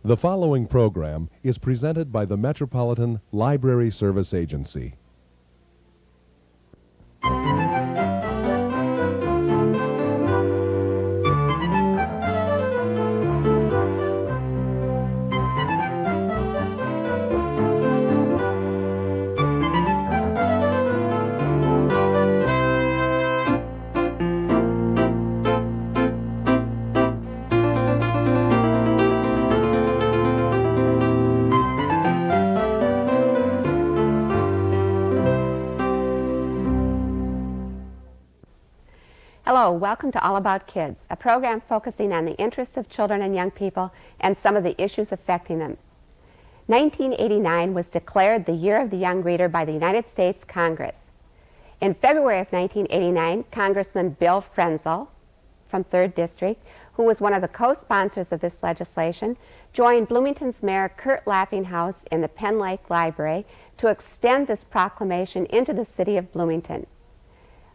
The following program is presented by the Metropolitan Library Service Agency. Hello, welcome to All About Kids, a program focusing on the interests of children and young people and some of the issues affecting them. 1989 was declared the Year of the Young Reader by the United States Congress. In February of 1989, Congressman Bill Frenzel from 3rd District, who was one of the co-sponsors of this legislation, joined Bloomington's Mayor Kurt Laughinghouse in the Penn Lake Library to extend this proclamation into the city of Bloomington.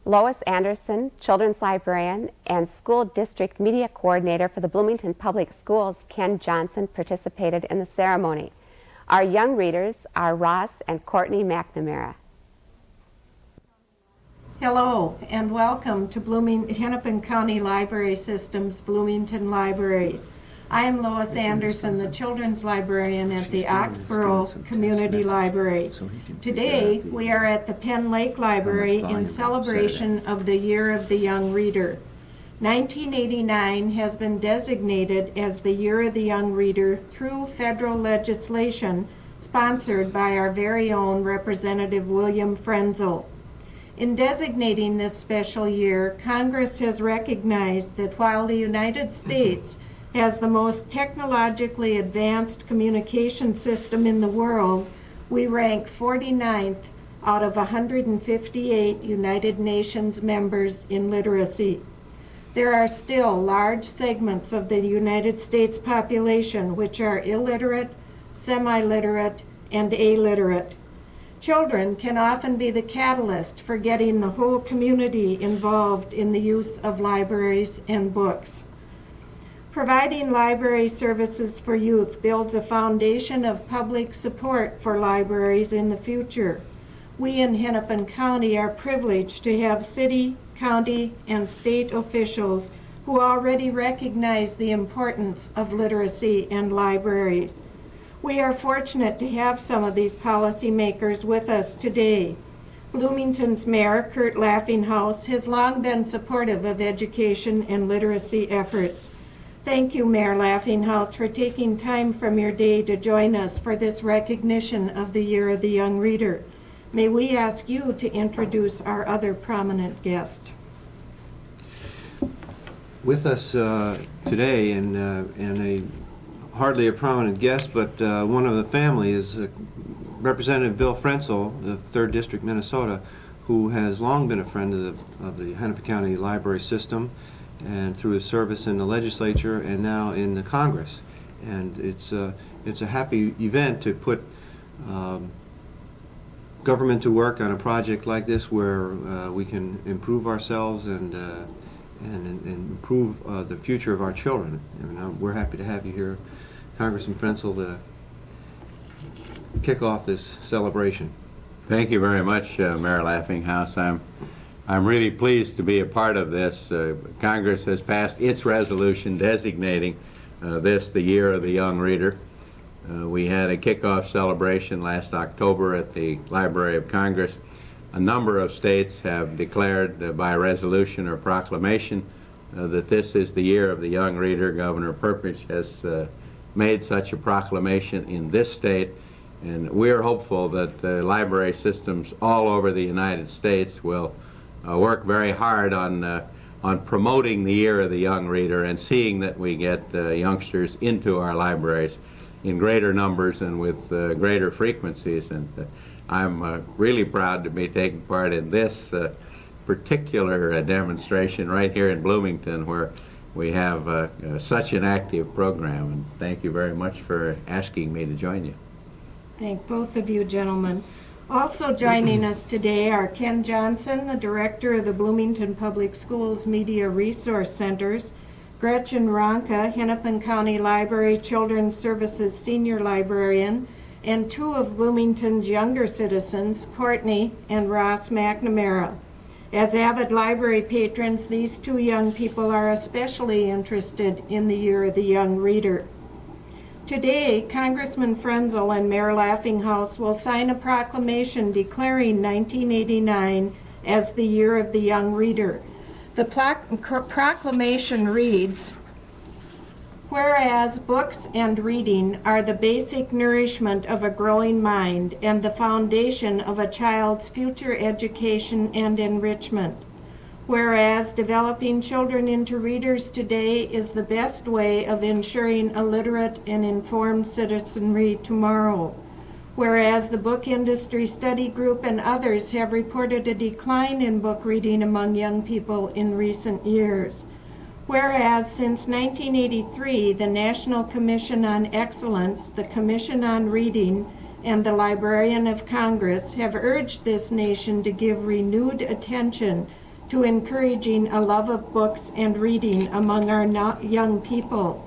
Lois Andersen, children's librarian and school district media coordinator for the Bloomington Public Schools, Ken Johnson, participated in the ceremony. Our young readers are Ross and Courtney McNamara. Hello and welcome to Hennepin County Library System's Bloomington Libraries. I am Lois Andersen, the children's librarian at the Oxborough Community Library. Today, we are at the Penn Lake Library in celebration of the Year of the Young Reader. 1989 has been designated as the Year of the Young Reader through federal legislation sponsored by our very own Representative William Frenzel. In designating this special year, Congress has recognized that while the United States has the most technologically advanced communication system in the world, we rank 49th out of 158 United Nations members in literacy. There are still large segments of the United States population which are illiterate, semi-literate, and illiterate. Children can often be the catalyst for getting the whole community involved in the use of libraries and books. Providing library services for youth builds a foundation of public support for libraries in the future. We in Hennepin County are privileged to have city, county, and state officials who already recognize the importance of literacy and libraries. We are fortunate to have some of these policymakers with us today. Bloomington's Mayor, Kurt Laughinghouse, has long been supportive of education and literacy efforts. Thank you, Mayor Laughinghouse, for taking time from your day to join us for this recognition of the Year of the Young Reader. May we ask you to introduce our other prominent guest. With us today, and hardly a prominent guest, but one of the family is Representative Bill Frenzel of 3rd District, Minnesota, who has long been a friend of the Hennepin County Library System, and through his service in the legislature and now in the Congress. And it's a happy event to put government to work on a project like this where we can improve ourselves and improve the future of our children. And we're happy to have you here, Congressman Frenzel, to kick off this celebration. Thank you very much, Mayor Laughinghouse. I'm really pleased to be a part of this. Congress has passed its resolution designating this the Year of the Young Reader. We had a kickoff celebration last October at the Library of Congress. A number of states have declared by resolution or proclamation that this is the Year of the Young Reader. Governor Perpich has made such a proclamation in this state, and we're hopeful that the library systems all over the United States will work very hard on promoting the Year of the Young Reader and seeing that we get youngsters into our libraries in greater numbers and with greater frequencies. And I'm really proud to be taking part in this particular demonstration right here in Bloomington, where we have such an active program. And thank you very much for asking me to join you. Thank both of you, gentlemen. Also joining us today are Ken Johnson, the director of the Bloomington Public Schools Media Resource Centers, Gretchen Wronka, Hennepin County Library Children's Services Senior Librarian, and two of Bloomington's younger citizens, Courtney and Ross McNamara. As avid library patrons, these two young people are especially interested in the Year of the Young Reader. Today, Congressman Frenzel and Mayor Laughinghouse will sign a proclamation declaring 1989 as the Year of the Young Reader. The proclamation reads, "Whereas books and reading are the basic nourishment of a growing mind and the foundation of a child's future education and enrichment. Whereas developing children into readers today is the best way of ensuring a literate and informed citizenry tomorrow. Whereas the Book Industry Study Group and others have reported a decline in book reading among young people in recent years. Whereas since 1983, the National Commission on Excellence, the Commission on Reading, and the Librarian of Congress have urged this nation to give renewed attention to encouraging a love of books and reading among our young people.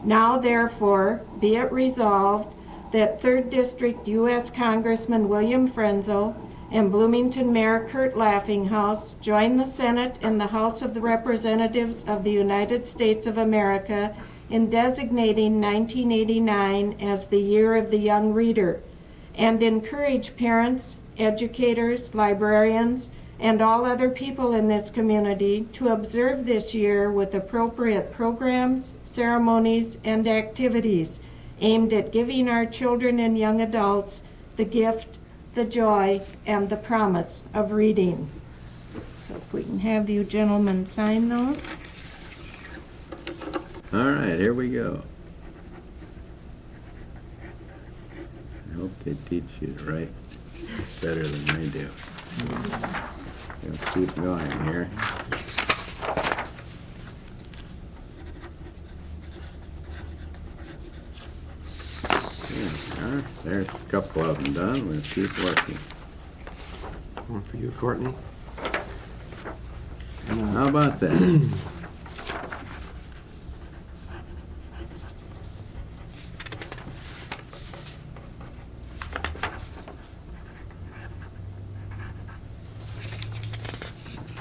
Now, therefore, be it resolved that 3rd District U.S. Congressman William Frenzel and Bloomington Mayor Kurt Laughinghouse join the Senate and the House of the Representatives of the United States of America in designating 1989 as the Year of the Young Reader, and encourage parents, educators, librarians, and all other people in this community to observe this year with appropriate programs, ceremonies, and activities aimed at giving our children and young adults the gift, the joy, and the promise of reading." So if we can have you gentlemen sign those. All right, here we go. I hope they teach you to write better than I do. We'll keep going here. There's a couple of them done. We'll keep working. One for you, Courtney. How about that?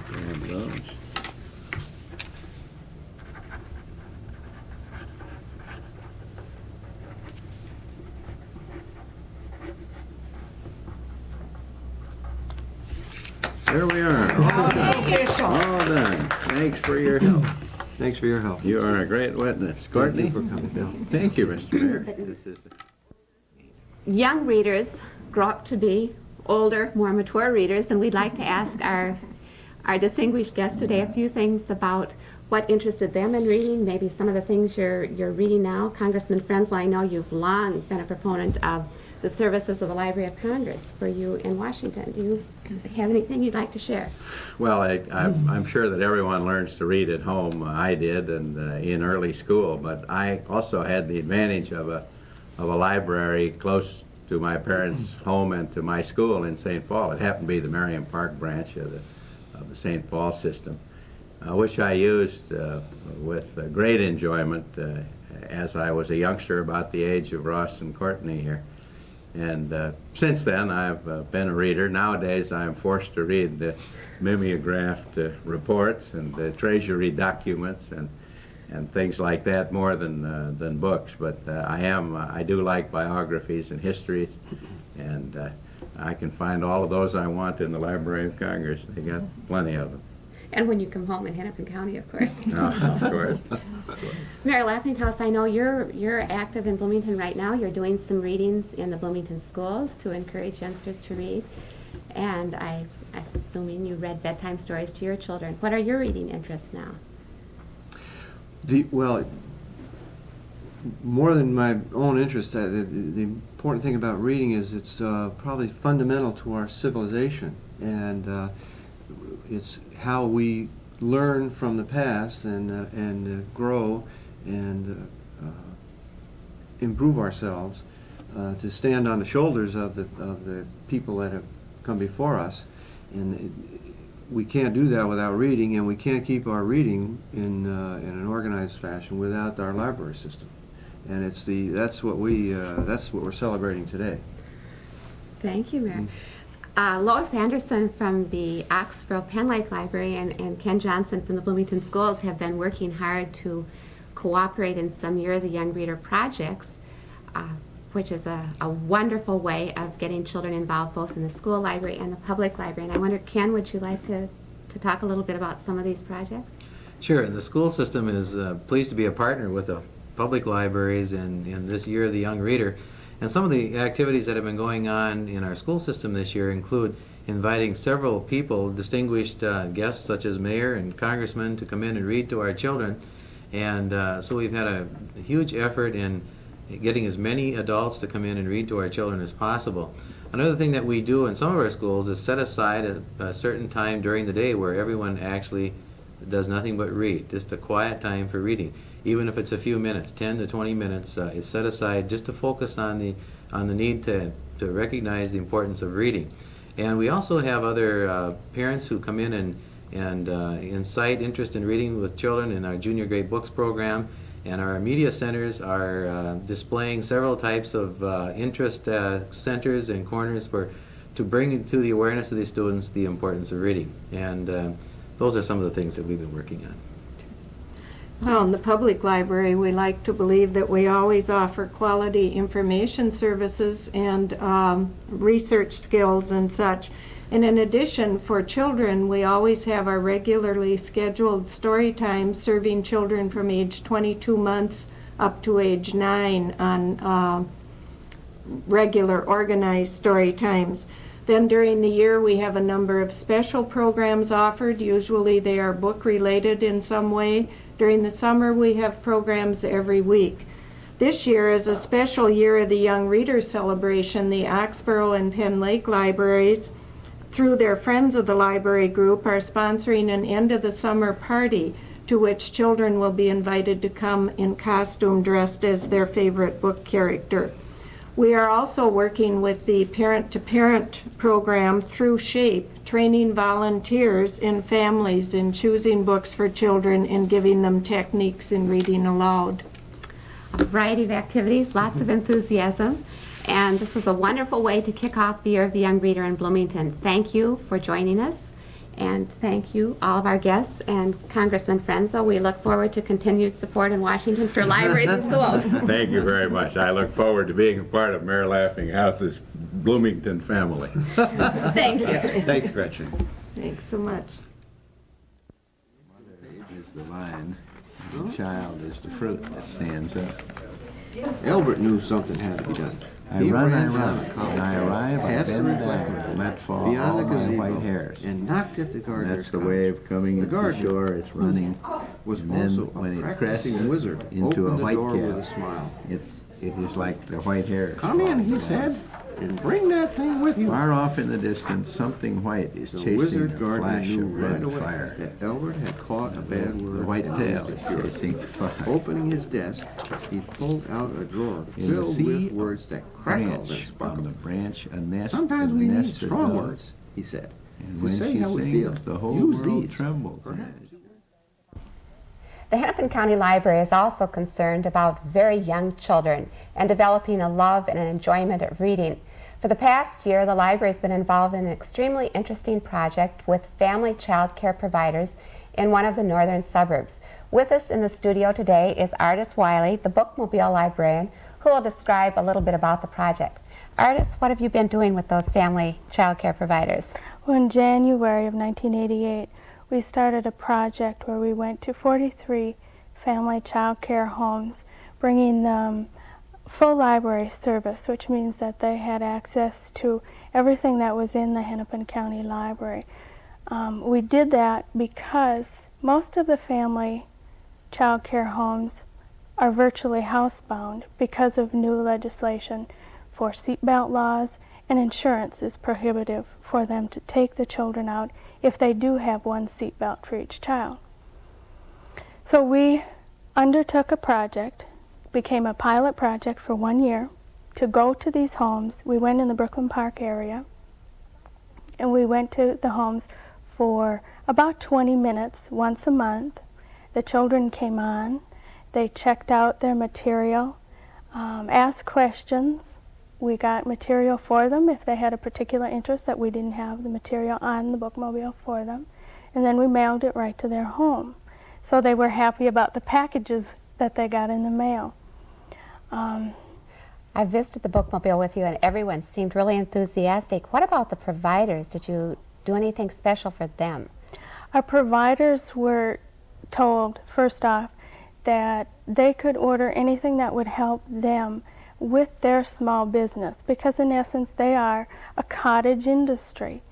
Grab those. There we are. Official. All done. Thanks for your help. Thanks for your help. You are a great witness. Courtney? Thank you for coming, Bill. Thank you, Mr. Mayor. This is Young readers grow up to be older, more mature readers, and we'd like to ask our distinguished guest today a few things about what interested them in reading, maybe some of the things you're reading now. Congressman Frenzel, I know you've long been a proponent of the services of the Library of Congress for you in Washington. Do you have anything you'd like to share? Well, I'm sure that everyone learns to read at home. I did, and in early school. But I also had the advantage of a library close to my parents' home and to my school in St. Paul. It happened to be the Marion Park branch of the St. Paul system, which I used with great enjoyment as I was a youngster, about the age of Ross and Courtney here. And since then, I've been a reader. Nowadays, I'm forced to read mimeographed reports and treasury documents and things like that more than books. But I do like biographies and histories, and I can find all of those I want in the Library of Congress. They got plenty of them. And when you come home in Hennepin County, of course. Of course. Mayor Laughinghouse, I know you're active in Bloomington right now. You're doing some readings in the Bloomington schools to encourage youngsters to read. And I'm assuming you read bedtime stories to your children. What are your reading interests now? Well, more than my own interest, the important thing about reading is it's probably fundamental to our civilization. And it's how we learn from the past and grow and improve ourselves, to stand on the shoulders of the people that have come before us. And we can't do that without reading, and we can't keep our reading in an organized fashion without our library system. And that's what we're celebrating today. Thank you, Mayor. Lois Andersen from the Oxborough Penn Lake Library and Ken Johnson from the Bloomington Schools have been working hard to cooperate in some Year of the Young Reader projects, which is a wonderful way of getting children involved both in the school library and the public library. And I wonder, Ken, would you like to talk a little bit about some of these projects? Sure. The school system is pleased to be a partner with the public libraries in this Year of the Young Reader. And some of the activities that have been going on in our school system this year include inviting several people, distinguished guests such as mayor and congressmen, to come in and read to our children. And so we've had a huge effort in getting as many adults to come in and read to our children as possible. Another thing that we do in some of our schools is set aside a certain time during the day where everyone actually does nothing but read, just a quiet time for reading. Even if it's a few minutes, 10 to 20 minutes, it's set aside just to focus on the need to recognize the importance of reading. And we also have other parents who come in and incite interest in reading with children in our junior grade books program. And our media centers are displaying several types of interest centers and corners to bring to the awareness of these students the importance of reading. And those are some of the things that we've been working on. Well, in the public library, we like to believe that we always offer quality information services and research skills and such. And in addition, for children, we always have our regularly scheduled story times serving children from age 22 months up to age 9 on regular organized story times. Then during the year, we have a number of special programs offered. Usually they are book related in some way. During the summer, we have programs every week. This year is a special Year of the Young Reader celebration. The Oxborough and Penn Lake libraries, through their Friends of the Library group, are sponsoring an end of the summer party to which children will be invited to come in costume dressed as their favorite book character. We are also working with the Parent-to-Parent program through SHAPE, training volunteers in families in choosing books for children and giving them techniques in reading aloud. A variety of activities, lots of enthusiasm, and this was a wonderful way to kick off the Year of the Young Reader in Bloomington. Thank you for joining us, and thank you, all of our guests, and Congressman Frenzel. We look forward to continued support in Washington for libraries and schools. Thank you very much. I look forward to being a part of Mayor Laughinghouse's Bloomington family. Thank you. Thanks, Gretchen. Thanks so much. Is the vine, the child is the fruit that stands up. Albert knew something had to be done. I run, and I arrive, I bend down, and let fall all my white hairs. And knocked at the gardener's That's the way of coming The to the gardener shore, it's running. was And then also when a it crests practicing wizard. into a Opened the white door with a cap, smile. it is like the white hairs. Come in, he said, and bring that thing with you. Far off in the distance, something white is The chasing wizard a gardener flash knew of right red away fire. that Albert had caught a bad word. The white and tail he is was furious. chasing the fire. Opening his desk, he pulled out a drawer In the filled sea with words that crackled and branch, on sparkled. the branch, a nest, Sometimes and we the need nest strong of doves. words, he said. And To when say she how we feel, sings, the whole use world these. trembles. Perhaps. The Hennepin County Library is also concerned about very young children and developing a love and an enjoyment of reading. For the past year, the library has been involved in an extremely interesting project with family child care providers in one of the northern suburbs. With us in the studio today is Ardis Wiley, the Bookmobile Librarian, who will describe a little bit about the project. Ardis, what have you been doing with those family child care providers? Well, in January of 1988, we started a project where we went to 43 family child care homes, bringing them full library service, which means that they had access to everything that was in the Hennepin County Library. We did that because most of the family child care homes are virtually housebound because of new legislation for seatbelt laws, and insurance is prohibitive for them to take the children out if they do have one seatbelt for each child. So we undertook a project, became a pilot project for 1 year, to go to these homes. We went in the Brooklyn Park area, and we went to the homes for about 20 minutes once a month. The children came on, they checked out their material, asked questions. We got material for them if they had a particular interest that we didn't have the material on the bookmobile for them. And then we mailed it right to their home. So they were happy about the packages that they got in the mail. I visited the bookmobile with you and everyone seemed really enthusiastic. What about the providers? Did you do anything special for them? Our providers were told, first off, that they could order anything that would help them with their small business, because in essence they are a cottage industry,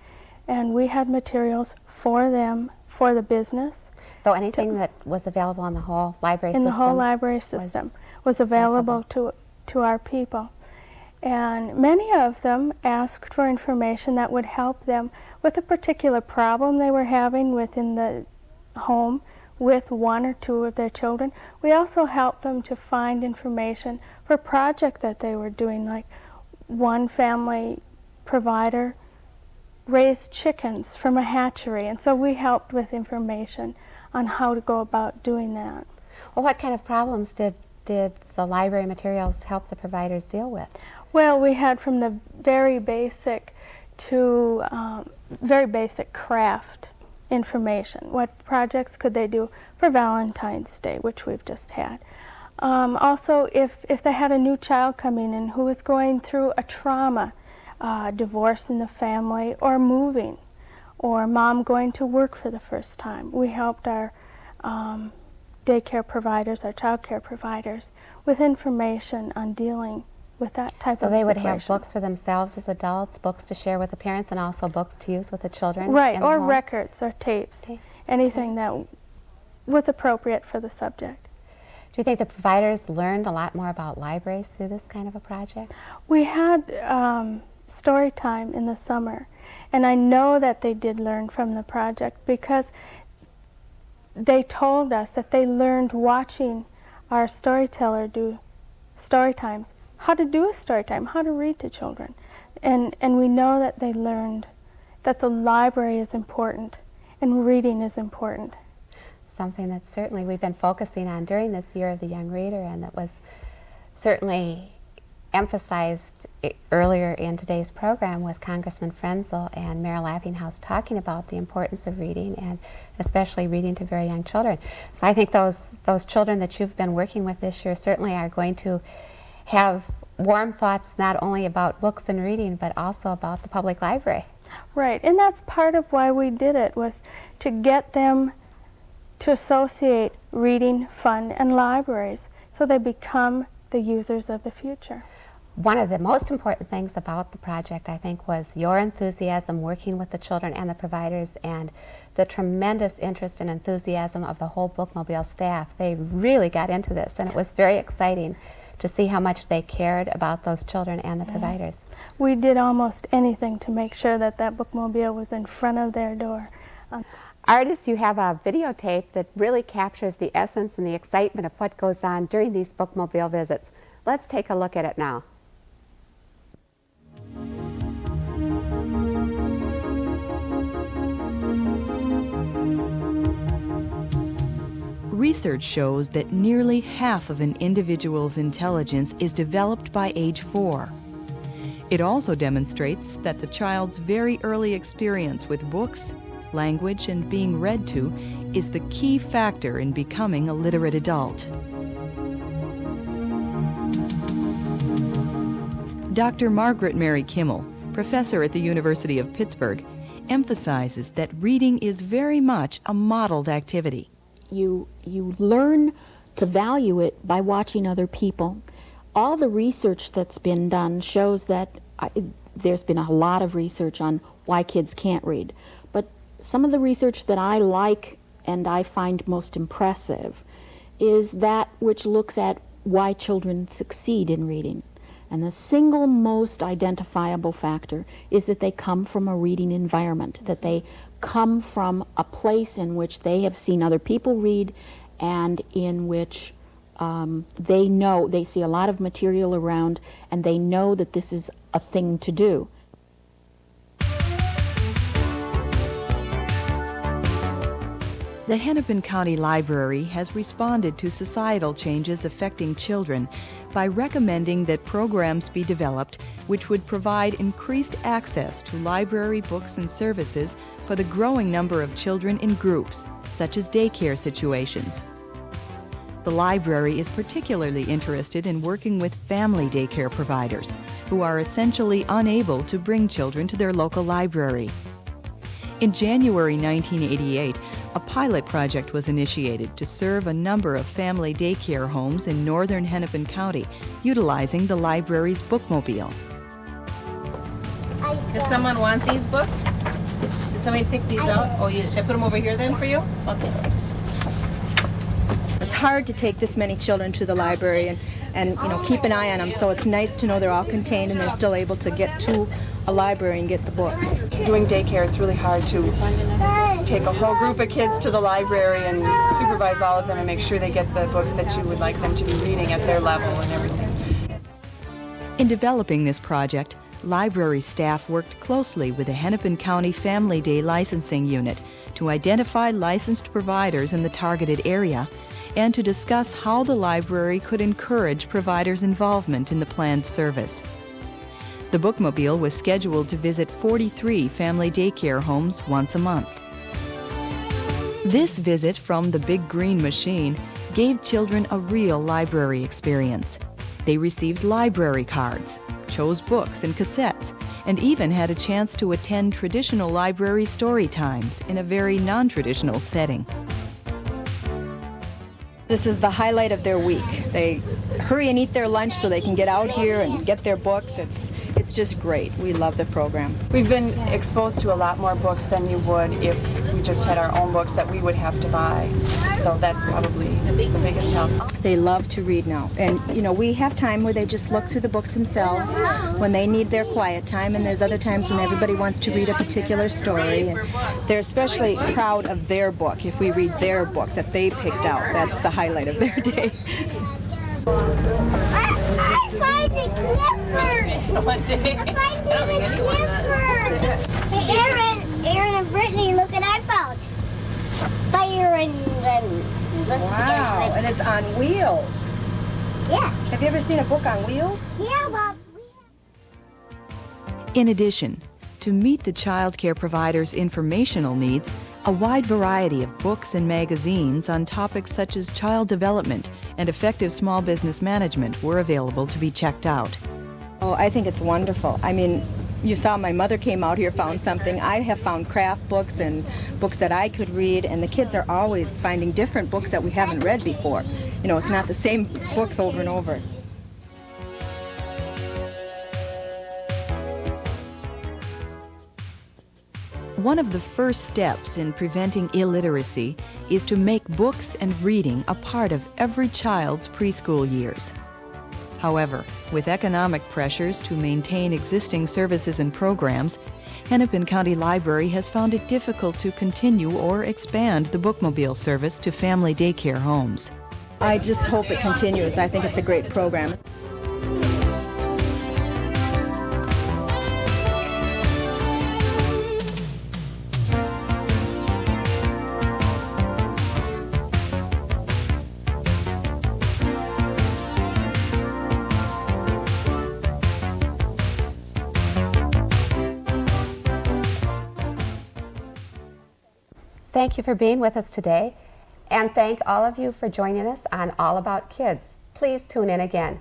and we had materials for them for the business. So anything that was available in the whole library in system? the whole library system was available to our people. And many of them asked for information that would help them with a particular problem they were having within the home with one or two of their children. We also helped them to find information for a project that they were doing, like one family provider raised chickens from a hatchery, and so we helped with information on how to go about doing that. Well, what kind of problems did the library materials help the providers deal with? Well, we had from the very basic to very basic craft information. What projects could they do for Valentine's Day, which we've just had. Also, if they had a new child coming in who was going through a trauma, divorce in the family, or moving, or mom going to work for the first time, we helped our daycare providers, our child care providers, with information on dealing with that type of situation. So they would have books for themselves as adults, books to share with the parents, and also books to use with the children? Right, or home? records or tapes, anything that was appropriate for the subject. Do you think the providers learned a lot more about libraries through this kind of a project? We had story time in the summer, and I know that they did learn from the project because they told us that they learned watching our storyteller do story times, how to do a story time, how to read to children. And we know that they learned that the library is important and reading is important. Something that certainly we've been focusing on during this Year of the Young Reader, and that was certainly emphasized earlier in today's program with Congressman Frenzel and Mayor Laughinghouse talking about the importance of reading, and especially reading to very young children. So I think those children that you've been working with this year certainly are going to have warm thoughts not only about books and reading, but also about the public library. Right, and that's part of why we did it, was to get them to associate reading, fun, and libraries so they become the users of the future. One of the most important things about the project, I think, was your enthusiasm working with the children and the providers, and the tremendous interest and enthusiasm of the whole Bookmobile staff. They really got into this, and it was very exciting to see how much they cared about those children and the providers. We did almost anything to make sure that that bookmobile was in front of their door. Ardis, you have a videotape that really captures the essence and the excitement of what goes on during these bookmobile visits. Let's take a look at it now. Research shows that nearly half of an individual's intelligence is developed by age 4. It also demonstrates that the child's very early experience with books, language, and being read to is the key factor in becoming a literate adult. Dr. Margaret Mary Kimmel, professor at the University of Pittsburgh, emphasizes that reading is very much a modeled activity. You learn to value it by watching other people. All the research that's been done shows that there's been a lot of research on why kids can't read. But some of the research that I like and I find most impressive is that which looks at why children succeed in reading. And the single most identifiable factor is that they come from a reading environment, that they come from a place in which they have seen other people read and in which they see a lot of material around and they know that this is a thing to do. The Hennepin County Library has responded to societal changes affecting children by recommending that programs be developed which would provide increased access to library books and services for the growing number of children in groups, such as daycare situations. The library is particularly interested in working with family daycare providers who are essentially unable to bring children to their local library. In January 1988, a pilot project was initiated to serve a number of family daycare homes in northern Hennepin County, utilizing the library's bookmobile. Did someone want these books? Did somebody pick these out? Oh, should I put them over here then for you? Okay. It's hard to take this many children to the library and keep an eye on them, so it's nice to know they're all contained and they're still able to get to a library and get the books. Doing daycare, it's really hard to take a whole group of kids to the library and supervise all of them and make sure they get the books that you would like them to be reading at their level and everything. In developing this project, library staff worked closely with the Hennepin County Family Day Licensing Unit to identify licensed providers in the targeted area and to discuss how the library could encourage providers' involvement in the planned service. The bookmobile was scheduled to visit 43 family daycare homes once a month. This visit from the Big Green Machine gave children a real library experience. They received library cards, chose books and cassettes, and even had a chance to attend traditional library story times in a very non-traditional setting. This is the highlight of their week. They hurry and eat their lunch so they can get out here and get their books. It's just great. We love the program. We've been exposed to a lot more books than you would if we just had our own books that we would have to buy. So that's probably the biggest help. They love to read now. And, we have time where they just look through the books themselves when they need their quiet time, and there's other times when everybody wants to read a particular story. And they're especially proud of their book if we read their book that they picked out. That's the highlight of their day. I find the Clifford! What day? Hey, Aaron and Brittany, look what I found. Fire and Wow, and it's on wheels. Yeah. Have you ever seen a book on wheels? Yeah, Bob. In addition, to meet the child care provider's informational needs, a wide variety of books and magazines on topics such as child development and effective small business management were available to be checked out. Oh, I think it's wonderful. I mean, you saw my mother came out here, found something. I have found craft books and books that I could read, and the kids are always finding different books that we haven't read before. It's not the same books over and over. One of the first steps in preventing illiteracy is to make books and reading a part of every child's preschool years. However, with economic pressures to maintain existing services and programs, Hennepin County Library has found it difficult to continue or expand the bookmobile service to family daycare homes. I just hope it continues. I think it's a great program. Thank you for being with us today, and thank all of you for joining us on All About Kids. Please tune in again.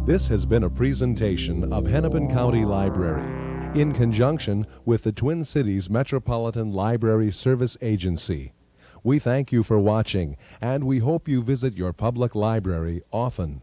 This has been a presentation of Hennepin County Library in conjunction with the Twin Cities Metropolitan Library Service Agency. We thank you for watching, and we hope you visit your public library often.